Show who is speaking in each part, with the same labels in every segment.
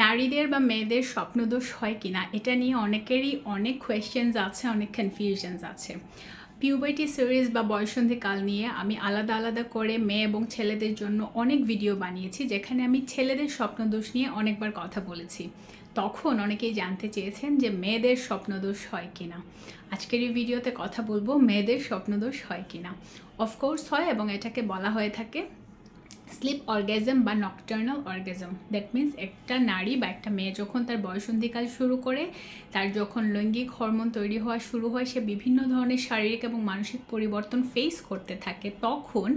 Speaker 1: নারীদের বা মেয়েদের স্বপ্নদোষ হয় কিনা এটা নিয়ে অনেকেরই অনেক কোয়েশ্চেনস আছে, অনেক কনফিউশনস আছে। পিউবার্টি সিরিজ বা বয়ঃসন্ধিকাল নিয়ে আমি আলাদা আলাদা করে মেয়ে এবং ছেলেদের জন্য অনেক ভিডিও বানিয়েছি, যেখানে আমি ছেলেদের স্বপ্নদোষ নিয়ে অনেকবার কথা বলেছি। তখন অনেকেই জানতে চেয়েছেন যে মেয়েদের স্বপ্নদোষ হয় কিনা। আজকের এই ভিডিওতে কথা বলবো মেয়েদের স্বপ্নদোষ হয় কিনা। অফকোর্স হয়, এবং এটাকে বলা হয়ে থাকে স্লিপ অর্গ্যাজম বা নকটার্নাল অর্গ্যাজম। দ্যাট মিন্স একটা নারী বা একটা মেয়ে যখন তার বয়ঃসন্ধিকাল শুরু করে, তার যখন লৈঙ্গিক হরমোন তৈরি হওয়া শুরু হয়, সে বিভিন্ন ধরনের শারীরিক এবং মানসিক পরিবর্তন ফেস করতে থাকে, তখন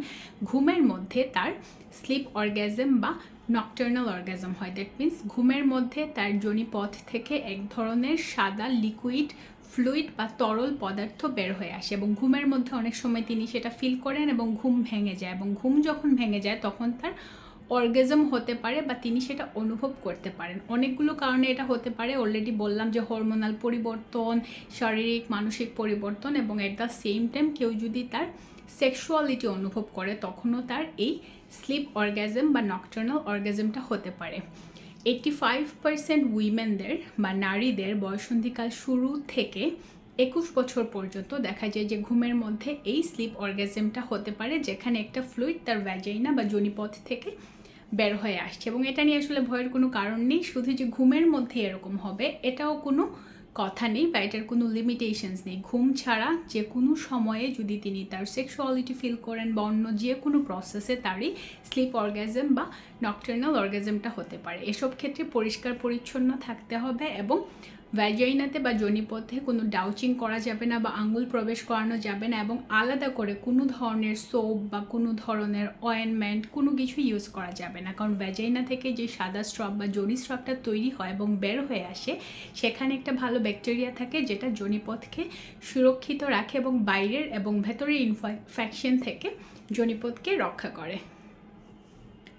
Speaker 1: ঘুমের মধ্যে তার স্লিপ অর্গ্যাজম বা নকটার্নাল অর্গ্যাজম হয়। দ্যাট মিন্স ঘুমের মধ্যে তার যোনিপথ থেকে এক ধরনের সাদা লিকুইড ফ্লুইড বা তরল পদার্থ বের হয়ে আসে, এবং ঘুমের মধ্যে অনেক সময় তিনি সেটা ফিল করেন এবং ঘুম ভেঙে যায়, এবং ঘুম যখন ভেঙে যায় তখন তার অর্গাজম হতে পারে বা তিনি সেটা অনুভব করতে পারেন। অনেকগুলো কারণে এটা হতে পারে। অলরেডি বললাম যে হরমোনাল পরিবর্তন, শারীরিক মানসিক পরিবর্তন, এবং এট দ্য সেম টাইম কেউ যদি তার সেক্সুয়ালিটি অনুভব করে তখনও তার এই স্লিপ অর্গাজম বা নকটার্নাল অর্গাজমটা হতে পারে। 85% উইমেনদের বা নারীদের বয়ঃসন্ধিকাল শুরু থেকে 21 বছর পর্যন্ত দেখা যায় যে ঘুমের মধ্যে এই স্লিপ অর্গাজমটা হতে পারে, যেখানে একটা ফ্লুইড তার ভ্যাজাইনা বা যোনিপথ থেকে বের হয়ে আসছে। এবং এটা নিয়ে আসলে ভয়ের কোনো কারণ নেই। শুধু যে ঘুমের মধ্যে এরকম হবে এটাও কোনো কথা নেই, বা এটার কোনো লিমিটেশনস নেই। ঘুম ছাড়া যে কোনো সময়ে যদি তিনি তার সেক্সুয়ালিটি ফিল করেন বা অন্য যে কোনো প্রসেসে তারই স্লিপ অর্গাজম বা নকটার্নাল অর্গাজমটা হতে পারে। এসব ক্ষেত্রে পরিষ্কার পরিচ্ছন্ন থাকতে হবে, এবং ভ্যাজাইনাতে বা যোনিপথে কোনো ডাউচিং করা যাবে না বা আঙ্গুল প্রবেশ করানো যাবে না, এবং আলাদা করে কোনো ধরনের সোপ বা কোনো ধরনের অয়েনমেন্ট কোনো কিছু ইউজ করা যাবে না। কারণ ভ্যাজাইনা থেকে যে সাদা স্ট্রপ বা যোনি স্ট্রপটা তৈরি হয় এবং বের হয়ে আসে, সেখানে একটা ভালো ব্যাকটেরিয়া থাকে যেটা যোনিপথকে সুরক্ষিত রাখে এবং বাইরের এবং ভেতরের ইনফেকশন থেকে যোনিপথকে রক্ষা করে।